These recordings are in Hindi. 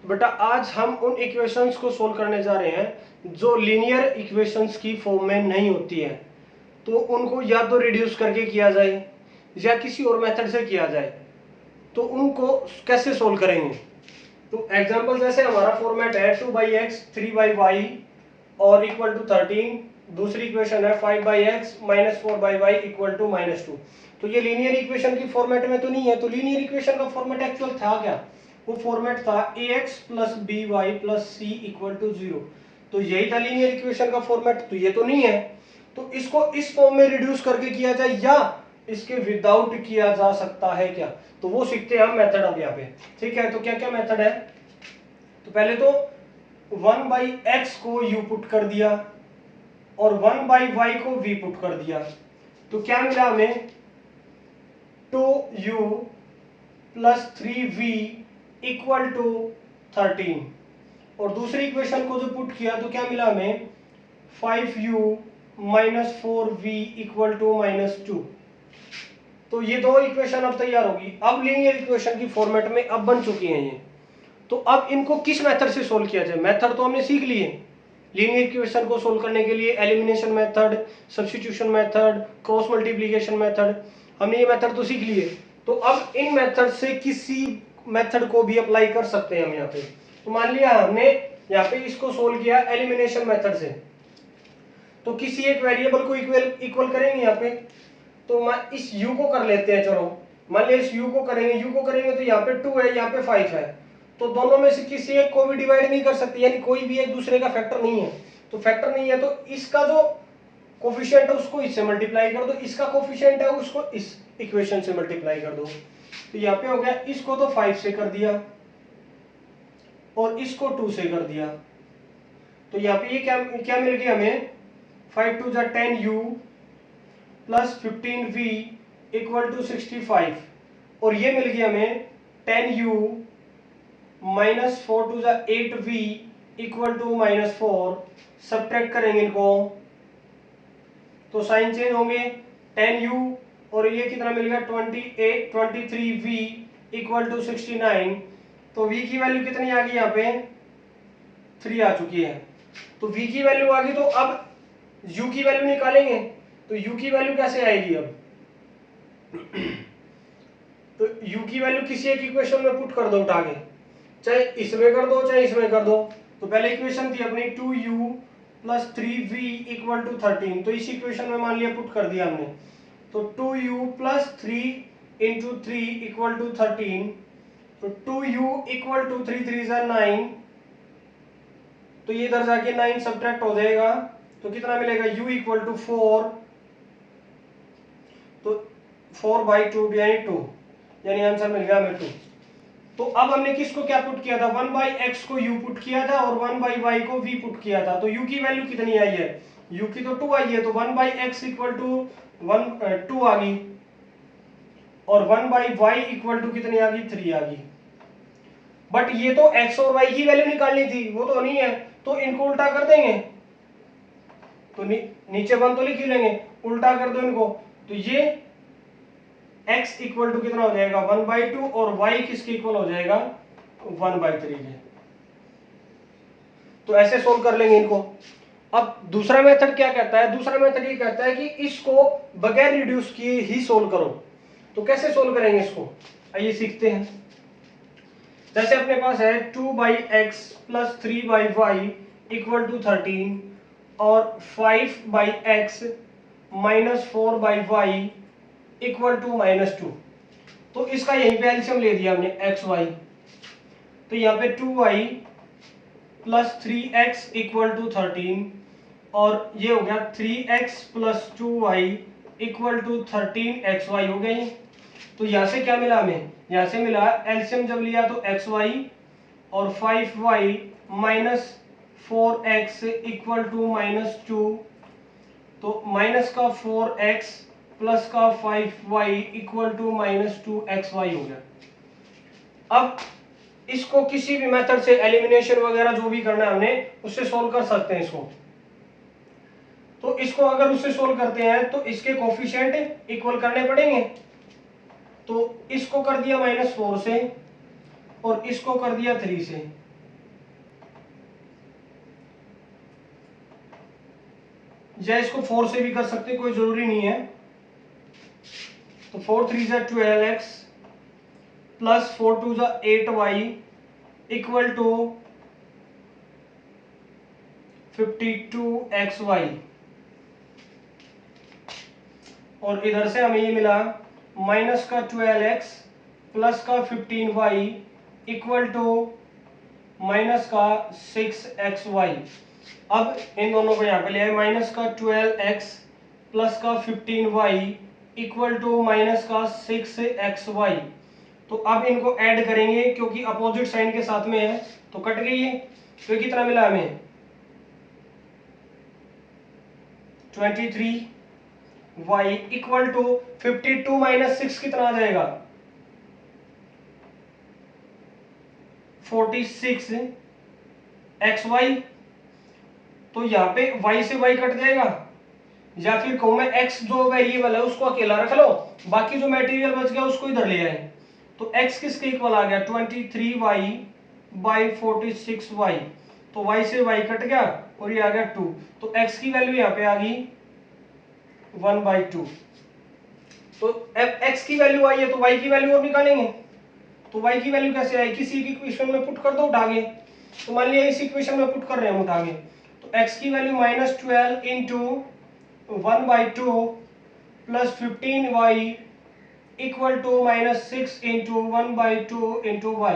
तो बेटा आज हम उन इक्वेशंस को सोल्व करने जा रहे हैं जो लीनियर इक्वेशंस की फॉर्म में नहीं होती है। तो उनको या तो रिड्यूस करके किया जाए या किसी और मेथड से किया जाए। तो उनको कैसे सोल्व करेंगे? तो एग्जांपल जैसे हमारा फॉर्मेट है 2/x 3/y और इक्वल टू 13। दूसरी इक्वेशन है 5/x - 4/y इक्वल टू -2। तो ये लीनियर इक्वेशन की फॉर्मेट में तो नहीं है। तो लीनियर इक्वेशन का फॉर्मेट एक्चुअल था क्या? वो फॉर्मेट था ax + by + c = 0। तो यही था लीनियर इक्वेशन का फॉर्मेट। तो ये तो नहीं है। तो इसको इस फॉर्म में रिड्यूस करके किया जाए या इसके विदाउट किया जा सकता है क्या? तो वो सीखते हैं हम मेथड अब यहाँ पे। ठीक है, तो क्या क्या मेथड है? तो पहले तो 1/x को u पुट कर दिया और 1/y को v पुट कर दिया। तो क्या मिला हमें? 2u + 3v = 13। और दूसरी इक्वेशन को जो पुट किया तो क्या मिला हमें? 5u - 4v = -2। तो ये दो इक्वेशन अब तैयार होगी। अब लीनियर इक्वेशन की फॉर्मेट में अब बन चुकी हैं ये। तो अब इनको किस मेथड से सोल्व किया जाए? मेथड तो हमने सीख लिए। लीनियर इक्वेशन को सोल्व करने के लिए elimination method, substitution method, cross multiplication method, हमने ये मेथड तो सीख लिए। तो अब इन मेथड से किसी मेथड को भी अप्लाई कर सकते हैं हम यहाँ पे। तो मान लिया हमने यहाँ पे इसको सोल्व किया एलिमिनेशन मेथड से, तो किसी एक वेरिएबल को इक्वल करेंगे यहाँ पे। तो इस u को कर लेते हैं। चलो मान लिया इस u को करेंगे तो यहाँ पे 2 है, यहाँ पे 5 है। तो दोनों में से किसी एक को भी डिवाइड नहीं कर सकते, यानी कोई भी एक दूसरे का फैक्टर नहीं है। तो फैक्टर नहीं है तो इसका जो कोफिशिएंट है उसको इससे मल्टीप्लाई कर दो, इसका कोफिशिएंट है उसको इस इक्वेशन से मल्टीप्लाई कर दो। तो यहाँ पे हो गया, इसको तो 5 से कर दिया और इसको 2 से कर दिया। तो यहाँ पे ये क्या मिल गया हमें? 5 2 जा 10u + 15v = 65। और ये मिल गया हमें 10u - 4 2 जा 8v = -4। सब्ट्रैक्ट करेंगे इनको तो साइन चेंज होंगे। 10u और ये कितना मिल गया? 23v = 69। तो v की वैल्यू कितनी आ गई? यहाँ पे 3 आ चुकी है। तो v की वैल्यू आ गई, तो अब u की वैल्यू निकालेंगे। तो u की वैल्यू कैसे आएगी अब? तो u की वैल्यू किसी एक इक्वेशन में पुट कर दो उठा के, चाहे इसमें कर दो चाहे इसमें कर दो। तो पहले इक्वेशन थी अपनी 2u + 3v = 13। तो इस इक्वेशन में मान लिया पुट कर दिया हमने। तो 2u + 3 × 3 = 13। तो 2u = 3 3 जा 9। तो ये इधर जाके 9 सब्ट्रैक्ट हो जाएगा तो कितना मिलेगा? u = 4। तो 4/2 यानी 2, यानी आंसर मिल गया हमें 2। तो अब हमने किसको क्या पुट किया था? 1/x को u पुट किया था और 1/y को v पुट किया था। तो u की वैल्यू कितनी आई है? u की तो 2 आई है, तो 1/x = 2 आ गई और 1/y = कितनी आ गई? 3 आ गई। बट ये तो x और y की वैल्यू निकालनी थी, वो तो नहीं है। तो इनको उल्टा कर देंगे तो नीचे 1 तो लिख ही लेंगे, उल्टा कर दो इनको। तो ये x इक्वल टू कितना हो जाएगा? 1/2 और y किसके इक्वल हो जाएगा? 1/3 के। तो ऐसे सोल्व कर लेंगे इनको। अब दूसरा मेथड क्या कहता है? दूसरा मेथड ये कहता है कि इसको बगैर रिड्यूस किए ही सोल्व करो। तो कैसे सोल्व करेंगे इसको? आइए सीखते हैं। जैसे अपने पास है 2/x + 3/y = 13 और 5/x - 4/y = -2। तो इसका यहीं पे एलसीएम ले दिया हमने x y। तो यहाँ पे 2y + 3x = 13 और ये हो गया 3x + 2y = 13xy हो गई। तो यहाँ से क्या मिला हमें? यहाँ से मिला एलसीएम जब लिया तो xy और 5y - 4x = -2। तो माइनस का 4x प्लस का 5y = -2xy हो गया। अब इसको किसी भी मेथड से एलिमिनेशन वगैरह जो भी करना है हमने उससे सोल्व कर सकते हैं इसको। तो इसको अगर उससे सोल्व करते हैं तो इसके कोफिशिएंट इक्वल करने पड़ेंगे। तो इसको कर दिया -4 से और इसको कर दिया 3 से। या इसको 4 से भी कर सकते, कोई जरूरी नहीं है। तो 4 3 जा 12x प्लस 4 2 जा 8y इक्वल टू 52xy। और इधर से हमें ये मिला माइनस का 12x प्लस का 15y इक्वल टू माइनस का 6xy। अब इन दोनों को यहाँ पे ले आए, माइनस का 12x प्लस का 15y इक्वल टू माइनस का 6xy। तो अब इनको ऐड करेंगे क्योंकि अपोजिट साइन के साथ में है तो कट गई है। तो कितना मिला हमें 23y इक्वल टू 52 माइनस 6 कितना आ जाएगा 46xy। तो यहाँ पे y से y कट जाएगा, या फिर कहूं मैं x जो वेरिएबल है उसको अकेला रख लो, बाकी जो मटेरियल बच गया उसको इधर ले आए। तो x किसके इक्वल आ गया 23y बाई 46y। तो y से y कट गया और ये आ गया 2। तो x की वैल्यू यहाँ पे आ गई 1/2। तो x की वैल्यू आई है तो y की वैल्यू और निकालेंगे। तो y की वैल्यू कैसे आई, किसी एक इक्वेशन में पुट कर दो उठा के। तो मान लिया इस इक्वेशन में पुट कर रहे हैं हम उठा के, तो x की value -12 into 1/2 plus 15y equal to -6 into 1/2 into y।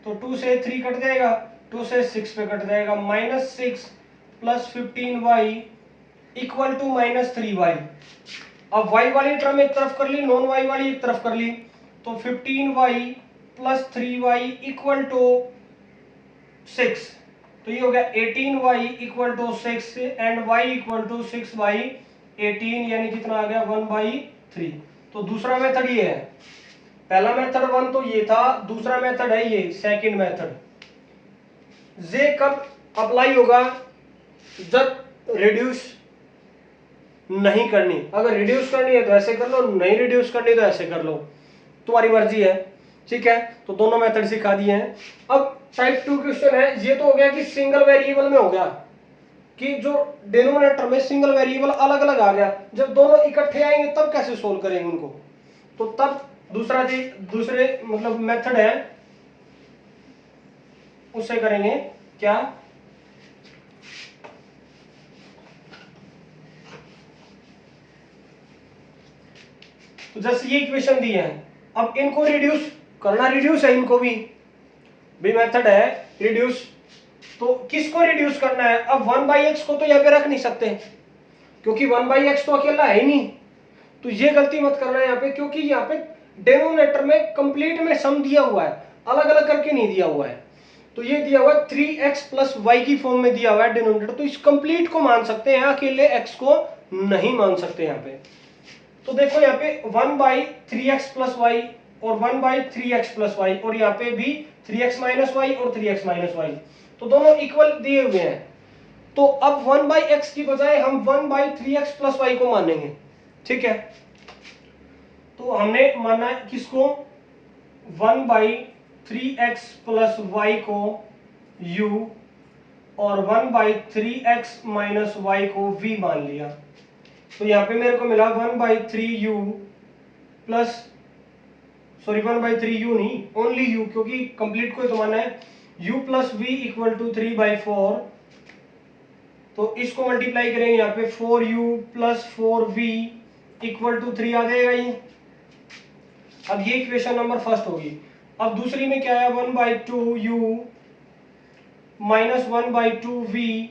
तो 2 से 3 कट जाएगा, 2 से 6 पे कट जाएगा, -6 plus 15y equal to -3y। अब y वाली टर्म एक तरफ कर ली, नॉन y वाली एक तरफ कर ली, तो 15y plus 3y equal to 6। तो ये हो गया 18y equal to 6 and y equal to 6/18, यानी कितना आ गया 1/3। तो दूसरा मेथड ये है। पहला मेथड 1 तो ये था, दूसरा मेथड है ये सेकंड मेथड। ये कब अप्लाई होगा, जब रिड्यूस नहीं करनी। अगर रिड्यूस करनी है तो ऐसे कर लो, नहीं रिड्यूस करनी तो ऐसे कर लो, तुम्हारी मर्जी है। ठीक है, तो दोनों मेथड सिखा दिए हैं। अब टाइप 2 क्वेश्चन है, ये तो हो गया कि सिंगल वेरिएबल में हो गया कि जो डिनोमिनेटर में सिंगल वेरिएबल अलग अलग आ गया, जब दोनों इकट्ठे आएंगे तब कैसे सोल्व करेंगे उनको। तो तब दूसरे मतलब मेथड है, उससे करेंगे क्या, तो जैसे ये इक्वेशन दी है, अब इनको रिड्यूस करना, रिड्यूस है इनको भी मेथड है रिड्यूस। तो किसको रिड्यूस करना है, अब 1/x को तो यहाँ पे रख नहीं सकते क्योंकि 1/x तो अकेला है ही नहीं। तो ये गलती मत करना है यहाँ पे, क्योंकि यहाँ पे डिनोमिनेटर में कंप्लीट में सम दिया हुआ है, अलग अलग करके नहीं दिया हुआ है। तो ये दिया हुआ है 3x प्लस वाई की फॉर्म में दिया हुआ है डिनोमिनेटर, तो इस कंप्लीट को मान सकते हैं, अकेले x को नहीं मान सकते यहाँ पे। तो देखो यहाँ पे 1/3x प्लस वाई और 1/3x प्लस वाई, और यहाँ पे भी 3x माइनस वाई और 3x माइनस वाई, तो दोनों इक्वल दिए हुए हैं। तो अब 1/x की बजाय हम 1/3x प्लस वाई को मानेंगे। ठीक है, तो हमने माना किसको 1/3x प्लस वाई को u और 1/3x माइनस वाई को v मान लिया। तो यहाँ पे मेरे को मिला 1/3u प्लस, सॉरी 1/3u नहीं, ओनली u, क्योंकि कंप्लीट को ही तो माना है, u plus v equal to 3/4। तो इसको मल्टीप्लाई करेंगे यहाँ पे 4u plus 4v equal to 3 आ जाएगा ये। अब ये इक्वेशन नंबर फर्स्ट होगी। अब दूसरी में क्या है 1/2u minus 1/2v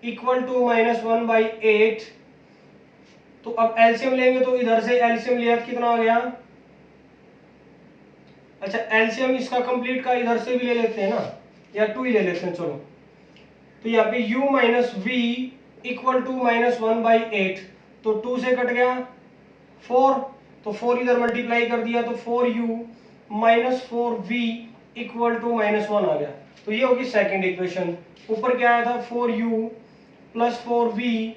equal to -1/8। तो अब एलसीएम लेंगे, तो इधर से एलसीएम लिया कितना आ गया, अच्छा एलसीएम इसका कंप्लीट का इधर से भी ले लेते हैं ना, या 2 ही ले लेते हैं चलो। तो यहाँ पे u minus v equal to -1/8, तो 2 से कट गया 4, तो 4 इधर मल्टीप्लाई कर दिया तो 4u minus 4v equal to -1 आ गया। तो ये होगी सेकंड इक्वेशन। ऊपर क्या आया था 4u plus 4v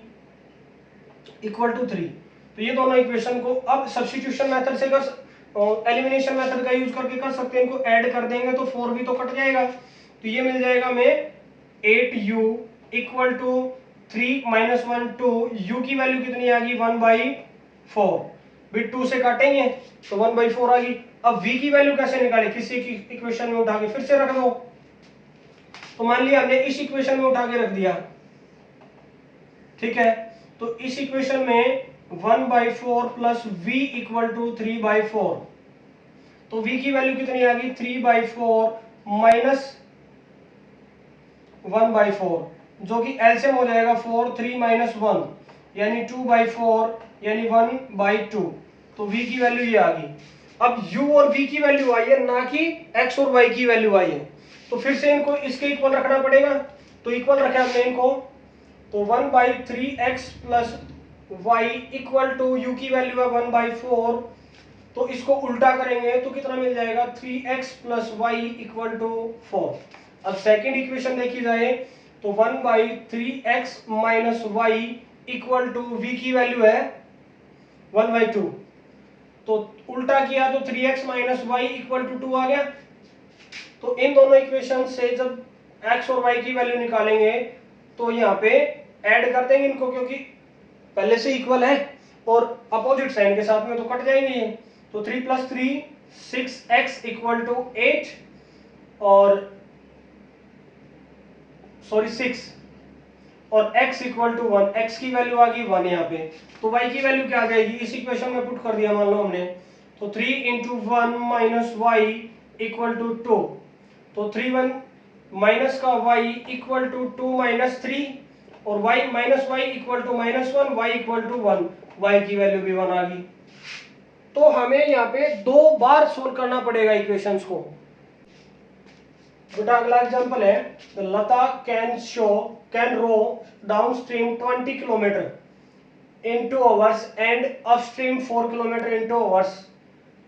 equal to 3। तो ये दोनों इक्वेशन को अब सब्स्टिट्यूशन मेथड से कर, एलिमिनेशन मेथड का यूज करके कर सकते हैं, इनको ऐड कर देंगे तो 4v तो कट जाएगा। तो ये मिल जाएगा हमें 8u equal to 3 minus 1 2, u की वैल्यू कितनी आ गई 1/4, बिट 2 से काटेंगे तो 1/4 आ गई। अब v की वैल्यू कैसे निकाले, किसी की इक्वेशन में उठा के फिर से रख दो। तो मान लिया हमने इस इक्वेशन में उठा के रख दिया, ठीक है, तो इस इक्वेशन में 1/4 प्लस v इक्वल टू 3/4, तो v की वैल्यू कितनी आ गई 3/4 माइनस 1/4, जो कि एलसीएम हो जाएगा 4, 3 माइनस 1 यानी 2/4 यानी 1/2, तो v की वैल्यू ये आ गई। अब u और v की वैल्यू आई है, ना कि x और y की वैल्यू आई है, तो फिर से इनको इसके इक्वल रखना पड़ेगा। तो इक्वल रखा हमने इनको, तो 1/3x plus y equal to u की वैल्यू है 1/4, तो इसको उल्टा करेंगे तो कितना मिल जाएगा 3x plus y equal to 4। अब सेकेंड इक्वेशन देखी जाए तो 1/3x minus Y equal to v की वैल्यू है 1/2, तो उल्टा किया तो 3x minus Y equal to 2 आ गया। तो इन दोनों इक्वेशन से जब x और y की वैल्यू निकालेंगे तो यहाँ पे ऐड कर देंगे इनको, क्योंकि पहले से इक्वल है और अपोजिट साइन के साथ में तो कट जाएंगे ये। तो 3 प्लस 3 6x इक्वल टू 8 और सॉरी 6 और x इक्वल टू 1, x की वैल्यू आ गई 1 यहाँ पे, तो y की वैल्यू क्या आ जाएगी, इस इक्वेशन में पुट कर दिया मान लो हमने, तो 3 into 1 minus Y equal to 2, तो 3 1 माइनस का y इक्वल टू 2 माइनस 3 और y minus Y equal to minus 1, y equal to 1, y की वैल्यू भी 1 आ गई। तो हमें यहाँ पे 2 बार सोल्व करना पड़ेगा इक्वेशंस को। बेटा अगला एग्जांपल है, Lata can row downstream 20 kilometre in 2 hours and upstream 4 kilometre in 2 hours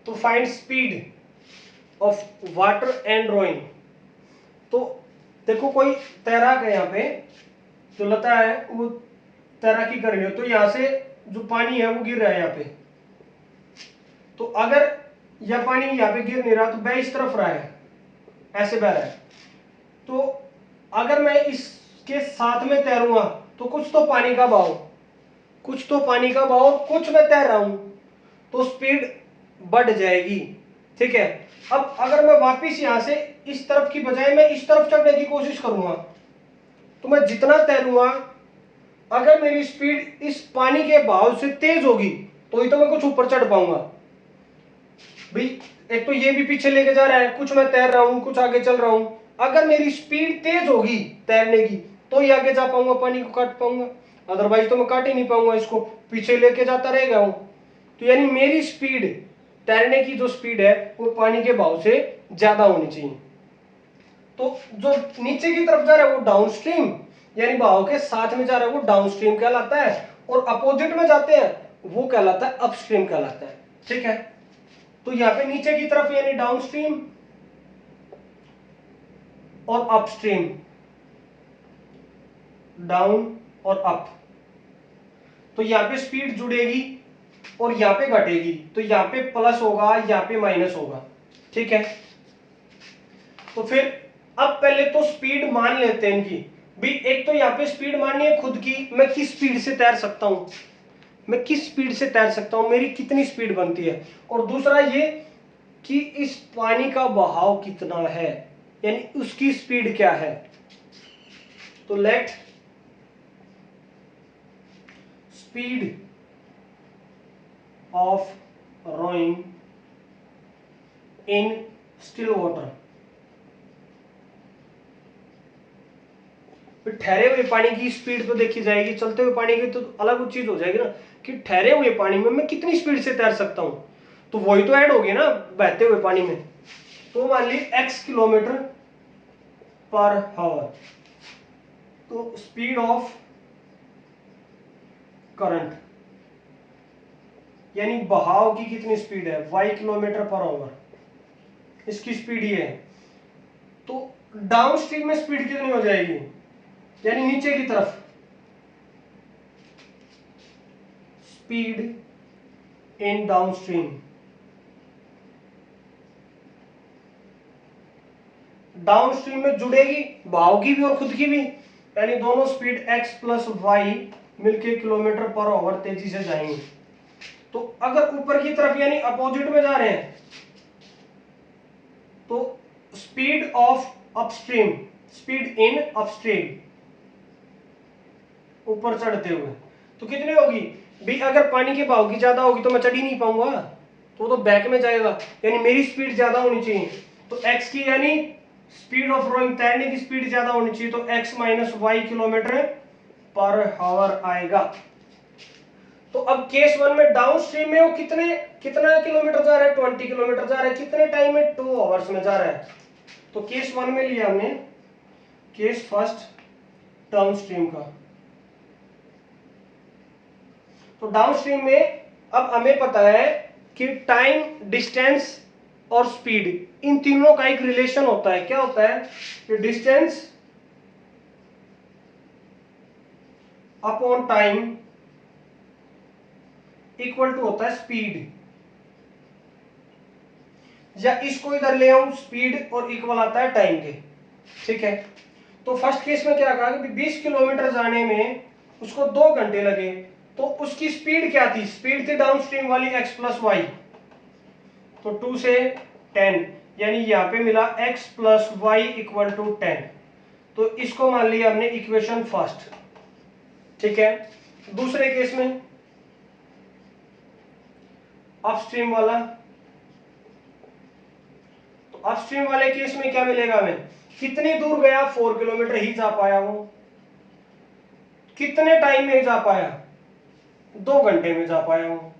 to find speed of water and rowing. तो देखो कोई तैराक है यहाँ पे, जो लता है वो तैराकी कर रही है, तो यहाँ से जो पानी है वो गिर रहा है यहाँ पे, तो अगर यह पानी यहाँ पे गिर नहीं रहा तो बह इस तरफ रहा है, ऐसे बह रहा है, तो अगर मैं इसके साथ में तैरूंगा तो कुछ तो पानी का बहाव, कुछ मैं तैर रहा हूं तो स्पीड बढ़ जाएगी, ठीक है। अब अगर मैं वापिस यहां से इस तरफ की बजाय मैं इस तरफ चढ़ने की कोशिश करूंगा, तो मैं जितना तैरूंगा, अगर मेरी स्पीड इस पानी के बहाव से तेज होगी तो ही तो मैं कुछ ऊपर चढ़ पाऊंगा भाई। एक तो ये भी पीछे लेके जा रहा है, कुछ मैं तैर रहा हूं, कुछ आगे चल रहा हूं, अगर मेरी स्पीड तेज होगी तैरने की तो ही आगे जा पाऊंगा, पानी को काट पाऊंगा, अदरवाइज तो मैं काट ही नहीं पाऊंगा, इसको पीछे लेके जाता रहेगा हूं। तो यानी मेरी स्पीड, तैरने की जो स्पीड है वो पानी के बहाव से ज्यादा होनी चाहिए। तो जो नीचे की तरफ जा रहा है वो डाउनस्ट्रीम, यानी बहाव के साथ में जा रहा है वो डाउनस्ट्रीम कहलाता है, और अपोजिट में जाते हैं वो कहलाता है अपस्ट्रीम कहलाता है, ठीक है। तो यहां पे नीचे की तरफ यानी डाउनस्ट्रीम और अपस्ट्रीम, डाउन और अप, तो यहां पे स्पीड जुड़ेगी और यहां पे घटेगी, तो यहां पे प्लस होगा, यहां पे माइनस होगा, ठीक है। तो फिर अब पहले तो स्पीड मान लेते हैं इनकी भी, एक तो यहां पे स्पीड माननी है खुद की, मैं किस स्पीड से तैर सकता हूं, मैं किस स्पीड से तैर सकता हूं, मेरी कितनी स्पीड बनती है, और दूसरा ये कि इस पानी का बहाव कितना है, यानी उसकी स्पीड क्या है। तो let speed of rowing in still water, ठहरे हुए पानी की स्पीड तो देखी जाएगी, चलते हुए पानी की तो अलग चीज हो जाएगी ना, कि ठहरे हुए पानी में मैं कितनी स्पीड से तैर सकता हूं, तो वही तो ऐड होगी ना बहते हुए पानी में। तो मान ली x किलोमीटर पर आवर, तो स्पीड ऑफ करंट यानी बहाव की कितनी स्पीड है y किलोमीटर पर आवर, इसकी स्पीड ये है, तो डाउनस्ट्रीम में स्पीड कितनी हो जाएगी, यानी नीचे की तरफ स्पीड इन डाउनस्ट्रीम, डाउनस्ट्रीम में जुड़ेगी बहाव की भी और खुद की भी, यानी दोनों स्पीड x प्लस वाई मिलके किलोमीटर पर आवर तेजी से जाएंगे। तो अगर ऊपर की तरफ यानी अपोजिट में जा रहे हैं तो speed of upstream, speed in upstream, ऊपर चढ़ते हुए तो कितनी होगी भी? अगर पानी के बहाव की ज्यादा होगी तो मैं चढ़ ही नहीं पाऊंगा, तो बैक में जाएगा, यानी मेरी स्पीड ज्यादा होनी चाहिए। तो x की यानी स्पीड ऑफ रोइंग, तैरने की स्पीड ज्यादा होनी चाहिए, तो x minus y kilometre per hour आएगा। तो अब केस 1 में डाउन स्ट्रीम में वो कितना किलोमीटर जा रहा है? 20 किलोमीटर जा रहा है। कितने टाइम में? 2 आवर्स में जा रहा है। तो केस 1 में लिया हमने केस फर्स्ट डाउन स्ट्रीम का। तो डाउन स्ट्रीम में अब हमें पता है कि टाइम, डिस्टेंस और स्पीड, इन तीनों का एक रिलेशन होता है। क्या होता है कि distance upon time equal to होता है स्पीड, या इसको इधर ले आऊं स्पीड और इक्वल आता है टाइम के। ठीक है, तो फर्स्ट केस में क्या कहा कि 20 किलोमीटर जाने में उसको 2 घंटे लगे, तो उसकी स्पीड क्या थी? स्पीड थी डाउन स्ट्रीम वाली x प्लस वाई, तो 2 से 10, यानी यहां पे मिला x plus y equal to 10। तो इसको मान लिया हमने इक्वेशन फर्स्ट। ठीक है, दूसरे केस में अपस्ट्रीम वाला, तो अपस्ट्रीम वाले केस में क्या मिलेगा हमें? कितनी दूर गया? 4 किलोमीटर ही जा पाया वो। कितने टाइम में जा पाया? 2 घंटे में जा पाया वो।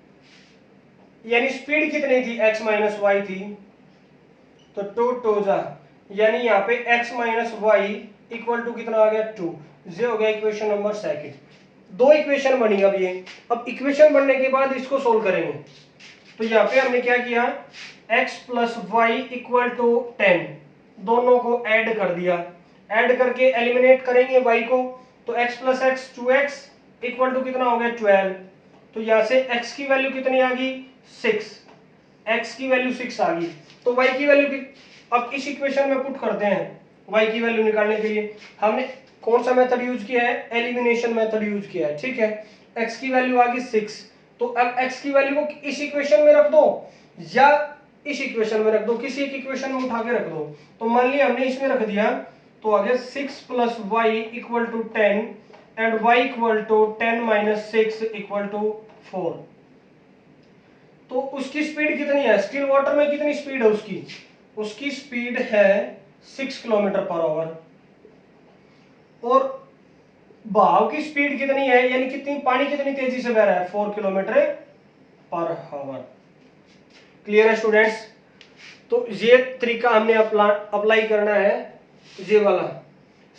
यानी स्पीड कितनी थी? x माइनस वाई थी, तो 2 2 जा, यानी यहाँ पे x minus Y equal to कितना आ गया? 2। ये हो गया इक्वेशन नंबर सेकंड। 2 इक्वेशन बनी अब ये। अब इक्वेशन बनने के बाद इसको सोल्व करेंगे। तो यहाँ पे हमने क्या किया? x plus y equal to 10, दोनों को ऐड कर दिया। ऐड करके एलिमिनेट करेंगे y को, तो x plus x 2x equal to कितना हो गया? 12। तो यहाँ से x की वैल्यू कितनी आ गई? 6। x की वैल्यू 6 आ गई। तो y की वैल्यू की अब इस इक्वेशन में पुट करते हैं। y की वैल्यू निकालने के लिए हमने कौन सा मेथड यूज किया है? एलिमिनेशन मेथड यूज किया है। ठीक है, x की वैल्यू आ गई 6, तो अब x की वैल्यू को इस इक्वेशन में रख दो या इस इक्वेशन में रख दो, किसी एक इक्वेशन में उठा के रख दो। तो मान लिया हमने इसमें रख दिया, तो आ गया 6 plus y equal to 10 and y equal to 10 minus 6 equal to 4। तो उसकी स्पीड कितनी है? स्टिल वाटर में कितनी स्पीड है उसकी? उसकी स्पीड है 6 किलोमीटर पर आवर। और बहाव की स्पीड कितनी है, यानी कितनी पानी कितनी तेजी से बह रहा है? 4 किलोमीटर पर आवर। क्लियर है स्टूडेंट्स? तो ये तरीका हमने अप्लाई करना है, ये वाला।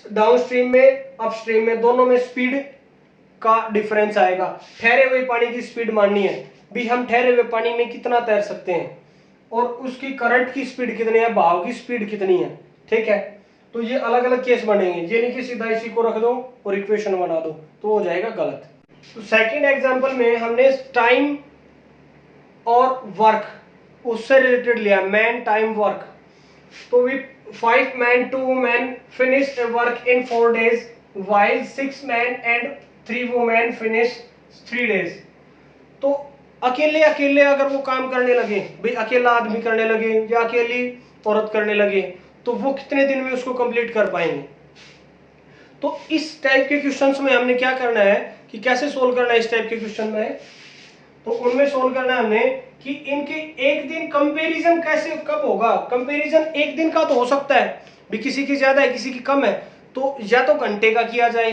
डाउन स्ट्रीम में, अप स्ट्रीम में, दोनों में स्पीड का डिफरेंस आएगा। ठहरे हुए पानी की स्पीड माननी है भी, हम ठहरे हुए पानी में कितना तैर सकते हैं और उसकी करंट की स्पीड कितनी है, बहाव की स्पीड कितनी है। ठीक है, तो ये अलग अलग केस बनेंगे, ये नहीं कि सीधा इसी को रख दो और इक्वेशन बना दो, तो हो जाएगा गलत। तो सेकंड एग्जांपल में हमने टाइम और वर्क उससे रिलेटेड लिया, मैन टाइम वर्क। तो we 5 men 2 men finished a work in 4 days while 6 men and 3 women finished 3 days। तो अकेले अकेले अगर वो काम करने लगे भाई, अकेला आदमी करने लगे या अकेली औरत करने लगे, तो वो कितने दिन में उसको कंप्लीट कर पाएंगे? तो इस टाइप के क्वेश्चंस में हमने क्या करना है कि कैसे सोल्व करना है इस टाइप के क्वेश्चन में। तो उनमें सोल्व करना है हमने कि इनके एक दिन कंपैरिजन कैसे कब होगा। कंपैरिजन एक दिन का तो हो सकता है भी, किसी की ज्यादा है किसी की कम है, तो या तो घंटे का किया जाए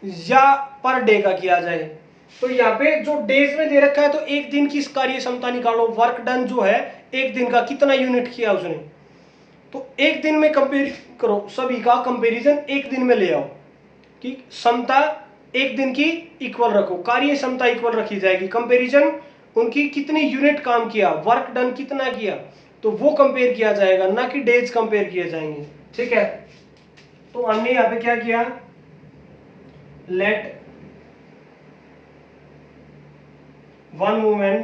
या पर डे का किया जाए। तो यहाँ पे जो डेज में दे रखा है, तो एक दिन की कार्य क्षमता निकालो, वर्क डन जो है एक दिन का कितना यूनिट किया उसने, तो एक दिन में कंपेयर करो, सभी का कंपैरिजन एक दिन में ले आओ कि क्षमता एक दिन की इक्वल रखो, कार्य क्षमता इक्वल रखी जाएगी, कंपैरिजन उनकी कितनी यूनिट काम किया, वर्क डन कितना किया, तो वो कंपेयर किया जाएगा, ना कि डेज कंपेयर किए जाएंगे। ठीक है, तो हमने यहां पे क्या किया, let one women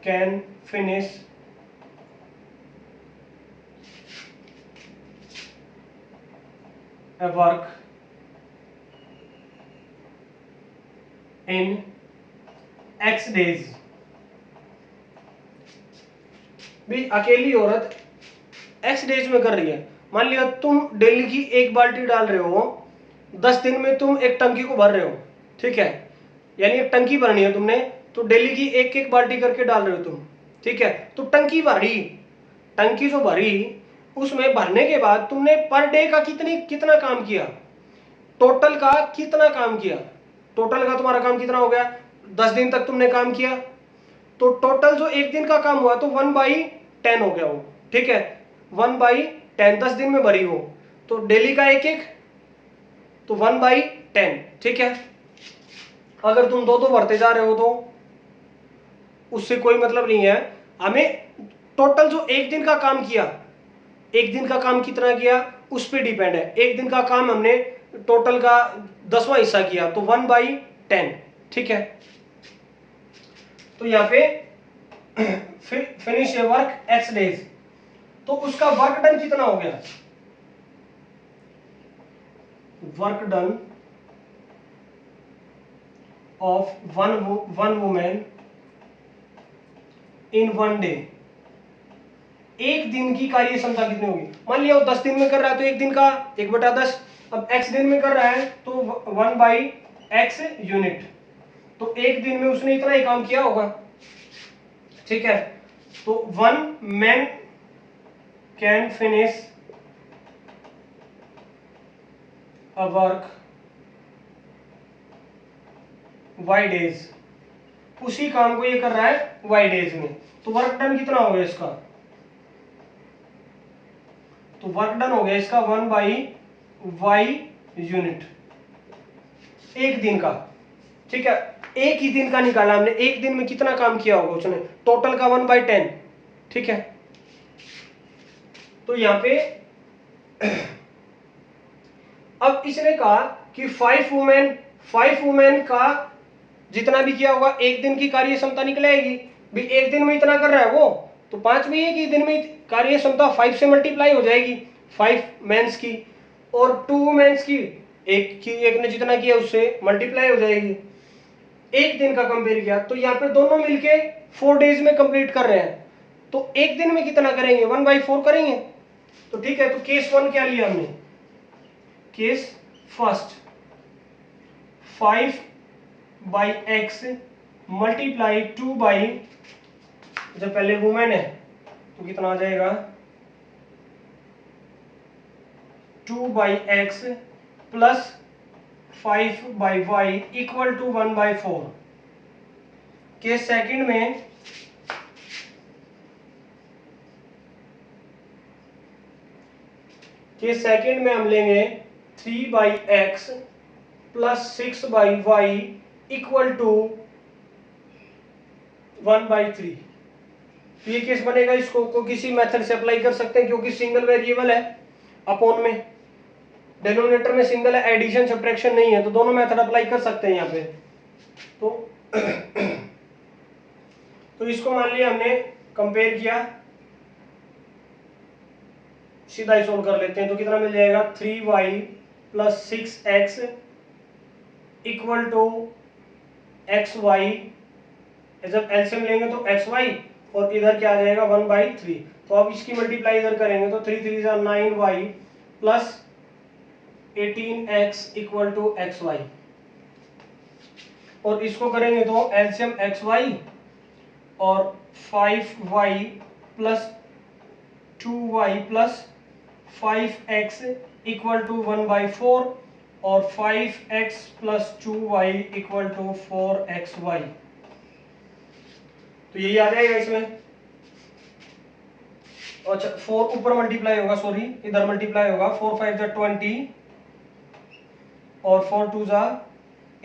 can finish a work in X days। भी अकेली औरत X डेज में कर रही है। मान लिया तुम डेली की एक बाल्टी डाल रहे हो, 10 दिन में तुम एक टंकी को भर रहे हो, ठीक है, यानी एक टंकी भरनी है तुमने, तो डेली की एक एक बाल्टी करके डाल रहे हो तुम, ठीक है। तो टंकी भरी, टंकी जो भरी उसमें भरने के बाद तुमने पर डे का कितना काम किया, टोटल का कितना काम किया, टोटल का तुम्हारा काम कितना हो गया, 10 दिन तक तुमने काम किया, तो टोटल जो एक दिन का काम हुआ तो 1/10 हो गया वो, ठीक है। 1/10 10 दिन में भरी हो, तो डेली का एक एक, तो 1/10, ठीक है। अगर तुम दो भरते जा रहे हो तो उससे कोई मतलब नहीं है, हमें टोटल जो एक दिन का काम किया, एक दिन का काम कितना किया उस पर डिपेंड है। एक दिन का काम हमने टोटल का 10वां हिस्सा किया तो 1/10, ठीक है। तो यहाँ पे फिनिश वर्क X डेज, तो उसका वर्क डन कितना हो गया, work done of one women in 1 day, एक दिन की कार्य क्षमता कितनी होगी। मान लिया वो 10 दिन में कर रहा है तो एक दिन का 1/10, अब X दिन में कर रहा है तो 1/X यूनिट, तो एक दिन में उसने इतना ही काम किया होगा, ठीक है। तो 1 man can finish a work Y days, उसी काम को ये कर रहा है Y डेज में, तो वर्क डन कितना हो गया इसका, तो वर्क डन हो गया इसका 1/Y यूनिट, एक दिन का, ठीक है। एक ही दिन का निकाला हमने, एक दिन में कितना काम किया होगा उसने, टोटल का 1/10, ठीक है। तो यहां पे अब इसने कहा कि 5 वुमेन का जितना भी किया होगा एक दिन की कार्य क्षमता निकल आएगी, भी एक दिन में इतना कर रहा है वो, तो 5 भी एक ही दिन में कार्य क्षमता 5 से मल्टीप्लाई हो जाएगी, 5 मेंस की, और 2 वुमेन्स की एक ने जितना किया उससे मल्टीप्लाई हो जाएगी। एक दिन का कंपेयर किया तो यहाँ पे दोनों मिलके 4 डेज में कंप्लीट कर रहे हैं, तो एक दिन में कितना करेंगे, 1/4 करेंगे, तो ठीक है। तो केस 1 क्या लिया हमने, case first 5/x multiply 2 by, जब पहले वुमेन है तो कितना आ जाएगा 2/x plus 5/y equal to 1/4। Case second में हम लेंगे 3/x plus 6/y equal to 1/3। तो ये केस बनेगा, इसको को किसी मेथड से अप्लाई कर सकते हैं क्योंकि सिंगल वेरिएबल है, अपॉन में डिनोमिनेटर में सिंगल है, एडिशन सब्ट्रैक्शन नहीं है, तो दोनों मेथड अप्लाई कर सकते हैं यहाँ पे। तो इसको मान लिया हमने कंपेयर किया, सीधा ही सोल्व कर लेते हैं, तो कितना मिल जाएगा 3y plus 6x equal to xy, जब एलसीएम लेंगे तो xy और इधर क्या आ जाएगा 1/3। तो अब इसकी मल्टीप्लाई इधर करेंगे तो 3 3 9y plus 18x equal to xy, और इसको करेंगे तो एलसीएम xy और 5y plus 2y plus 5x equal to 1/4 और 5x plus 2y equal to 4xy। तो यही आ जाएगा इसमें, अच्छा 4 ऊपर मल्टीप्लाई होगा, सॉरी इधर मल्टीप्लाई होगा, 4 5 जा 20 और 4 2 जा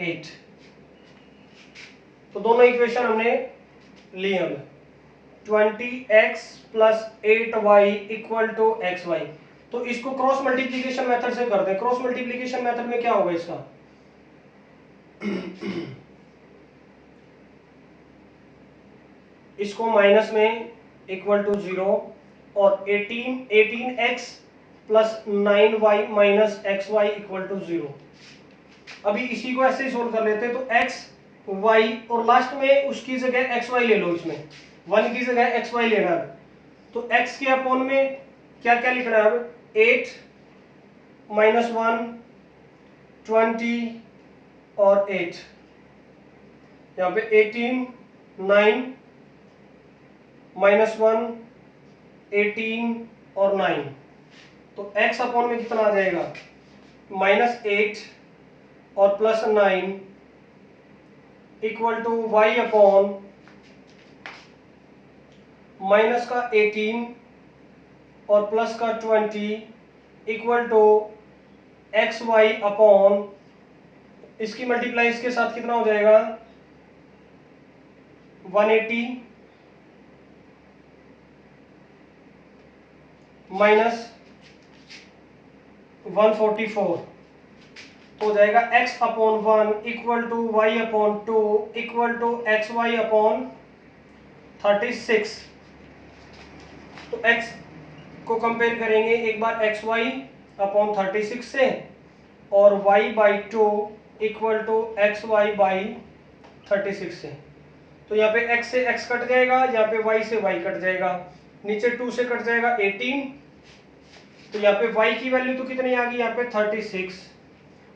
8। तो दोनों इक्वेशन हमने ली, हम 20x plus 8y equal to xy। तो इसको क्रॉस मल्टीप्लीकेशन मेथड से करते हैं। क्रॉस मल्टीप्लीकेशन मेथड में क्या होगा इसका इसको माइनस में इक्वल टू 0 और 18x plus 9y minus x y equal to 0। अभी इसी को ऐसे ही सोल्व कर लेते हैं। तो x y और लास्ट में उसकी जगह एक्स वाई ले लो, इसमें 1 की जगह एक्स वाई लेना है। तो x के अपॉन में क्या क्या लिखना है अब, 8 माइनस 1 20 और 8, यहाँ पे 18 9 माइनस 1 18 और 9। तो x अपॉन में कितना आ जाएगा, -8 और plus 9 equal to y upon minus का 18 और प्लस का 20 equal to x y upon, इसकी मल्टीप्लाई इसके साथ कितना हो जाएगा, 180 माइनस 144, तो हो जाएगा x upon 1 equal to y upon 2 equal to x y upon 36। तो x को कंपेयर करेंगे एक बार एक्स वाई अपॉन 36 से, और y by 2 equal to x y by 36 से। तो यहाँ पे x से x कट जाएगा, यहाँ पे y से y कट जाएगा, नीचे 2 से कट जाएगा 18। तो यहाँ पे y की वैल्यू तो कितनी आ गई, यहाँ पे 36,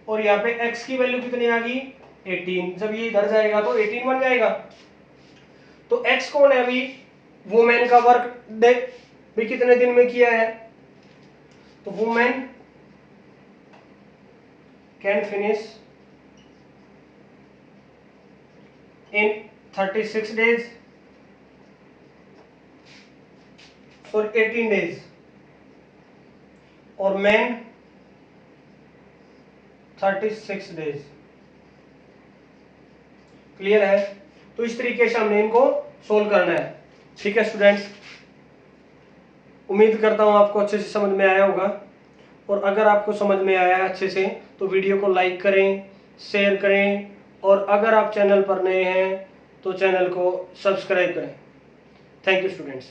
और यहाँ पे x की वैल्यू कितनी आ गई, 18। जब ये इधर जाएगा तो 18 बन जाएगा। तो x कौन है अभी, वुमेन का वर्क डे भी कितने दिन में किया है, तो women can finish in 36 days और 18 days, और मैन 36 days। क्लियर है। तो इस तरीके से हमने इनको सोल्व करना है। ठीक है स्टूडेंट्स, उम्मीद करता हूं आपको अच्छे से समझ में आया होगा, और अगर आपको समझ में आया है अच्छे से तो वीडियो को लाइक करें, शेयर करें, और अगर आप चैनल पर नए हैं तो चैनल को सब्सक्राइब करें। Thank you students.